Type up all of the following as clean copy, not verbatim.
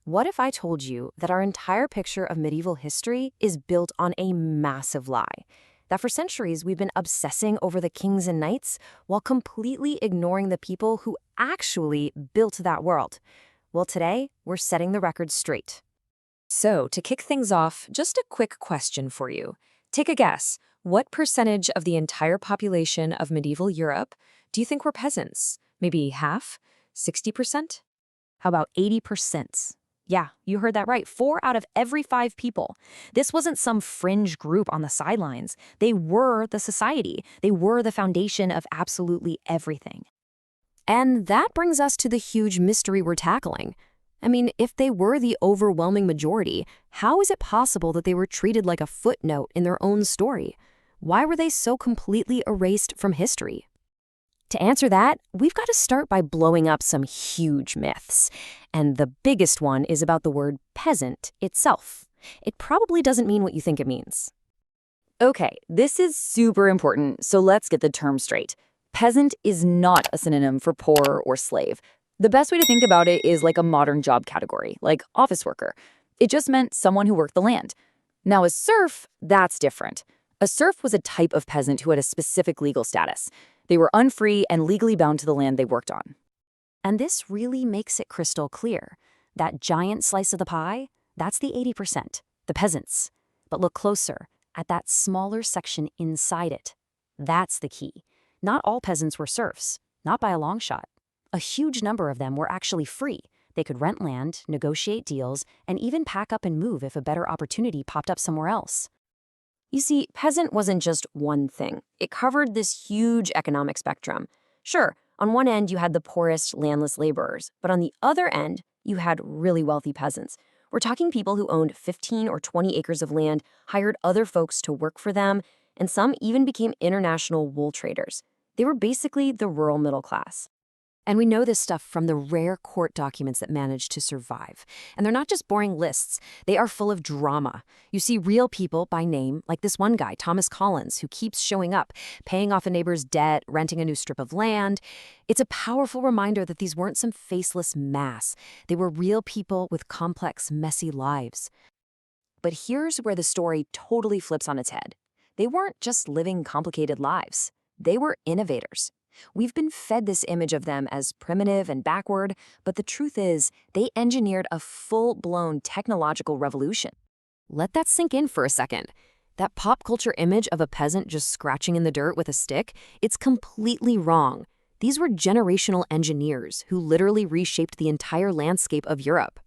What if I told you that our entire picture of medieval history is built on a massive lie? That for centuries we've been obsessing over the kings and knights while completely ignoring the people who actually built that world? Well, today we're setting the record straight. So, to kick things off, just a quick question for you. Take a guess. What percentage of the entire population of medieval Europe do you think were peasants? Maybe half? 60%? How about 80%? Yeah, you heard that right. 4 out of every 5 people. This wasn't some fringe group on the sidelines. They were the society. They were the foundation of absolutely everything. And that brings us to the huge mystery we're tackling. I mean, if they were the overwhelming majority, how is it possible that they were treated like a footnote in their own story? Why were they so completely erased from history? To answer that, we've got to start by blowing up some huge myths. And the biggest one is about the word peasant itself. It probably doesn't mean what you think it means. Okay, this is super important, so let's get the term straight. Peasant is not a synonym for poor or slave. The best way to think about it is like a modern job category, like office worker. It just meant someone who worked the land. Now, a serf, that's different. A serf was a type of peasant who had a specific legal status. They were unfree and legally bound to the land they worked on. And this really makes it crystal clear. That giant slice of the pie, that's the 80%, the peasants. But look closer at that smaller section inside it. That's the key. Not all peasants were serfs, not by a long shot. A huge number of them were actually free. They could rent land, negotiate deals, and even pack up and move if a better opportunity popped up somewhere else. You see, peasant wasn't just one thing. It covered this huge economic spectrum. Sure, on one end you had the poorest landless laborers, but on the other end you had really wealthy peasants. We're talking people who owned 15 or 20 acres of land, hired other folks to work for them, and some even became international wool traders. They were basically the rural middle class. And we know this stuff from the rare court documents that managed to survive. And they're not just boring lists. They are full of drama. You see real people by name, like this one guy, Thomas Collins, who keeps showing up, paying off a neighbor's debt, renting a new strip of land. It's a powerful reminder that these weren't some faceless mass. They were real people with complex, messy lives. But here's where the story totally flips on its head. They weren't just living complicated lives. They were innovators. We've been fed this image of them as primitive and backward, but the truth is, they engineered a full-blown technological revolution. Let that sink in for a second. That pop culture image of a peasant just scratching in the dirt with a stick, it's completely wrong. These were generational engineers who literally reshaped the entire landscape of Europe.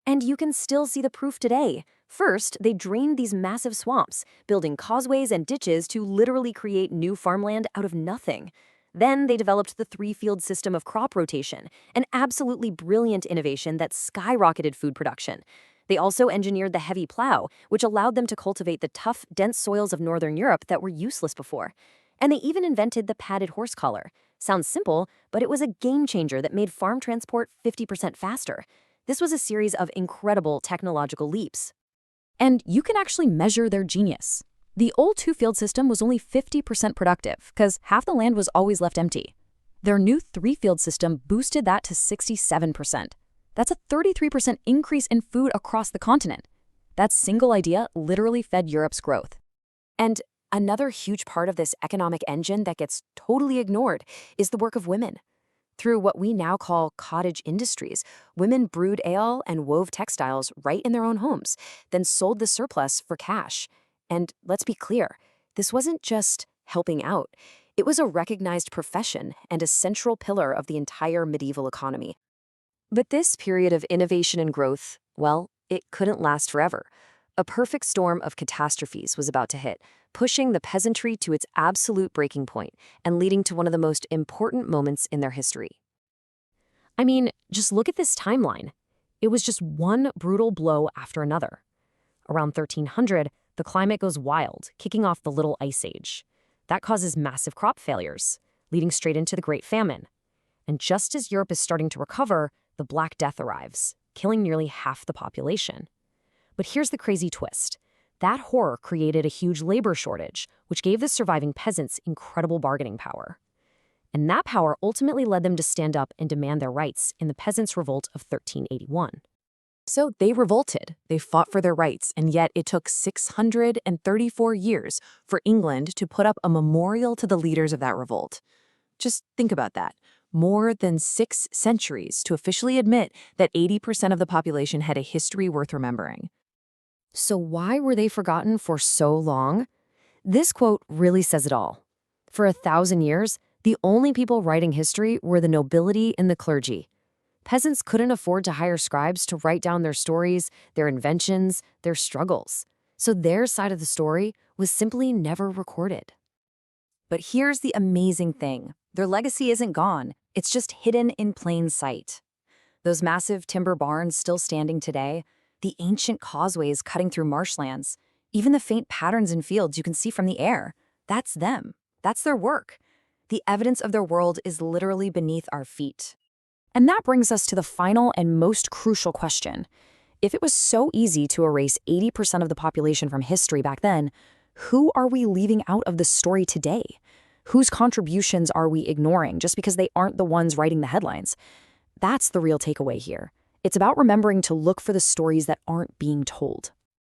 And you can still see the proof today. First, they drained these massive swamps, building causeways and ditches to literally create new farmland out of nothing. Then they developed the 3-field system of crop rotation, an absolutely brilliant innovation that skyrocketed food production. They also engineered the heavy plow, which allowed them to cultivate the tough, dense soils of northern Europe that were useless before. And they even invented the padded horse collar. Sounds simple, but it was a game changer that made farm transport 50% faster. This was a series of incredible technological leaps. And you can actually measure their genius. The old 2-field system was only 50% productive because half the land was always left empty. Their new 3-field system boosted that to 67%. That's a 33% increase in food across the continent. That single idea literally fed Europe's growth. And another huge part of this economic engine that gets totally ignored is the work of women. Through what we now call cottage industries, women brewed ale and wove textiles right in their own homes, then sold the surplus for cash. And let's be clear, this wasn't just helping out. It was a recognized profession and a central pillar of the entire medieval economy. But this period of innovation and growth, well, it couldn't last forever. A perfect storm of catastrophes was about to hit, pushing the peasantry to its absolute breaking point and leading to one of the most important moments in their history. I mean, just look at this timeline. It was just one brutal blow after another. Around 1300, the climate goes wild, kicking off the Little Ice Age. That causes massive crop failures, leading straight into the Great Famine. And just as Europe is starting to recover, the Black Death arrives, killing nearly half the population. But here's the crazy twist. That horror created a huge labor shortage, which gave the surviving peasants incredible bargaining power. And that power ultimately led them to stand up and demand their rights in the Peasants' Revolt of 1381. So they revolted, they fought for their rights, and yet it took 634 years for England to put up a memorial to the leaders of that revolt. Just think about that. More than 6 centuries to officially admit that 80% of the population had a history worth remembering. So why were they forgotten for so long? This quote really says it all. For 1,000 years, the only people writing history were the nobility and the clergy. Peasants couldn't afford to hire scribes to write down their stories, their inventions, their struggles. So their side of the story was simply never recorded. But here's the amazing thing. Their legacy isn't gone. It's just hidden in plain sight. Those massive timber barns still standing today, the ancient causeways cutting through marshlands, even the faint patterns in fields you can see from the air, that's them. That's their work. The evidence of their world is literally beneath our feet. And that brings us to the final and most crucial question. If it was so easy to erase 80% of the population from history back then, who are we leaving out of the story today? Whose contributions are we ignoring just because they aren't the ones writing the headlines? That's the real takeaway here. It's about remembering to look for the stories that aren't being told.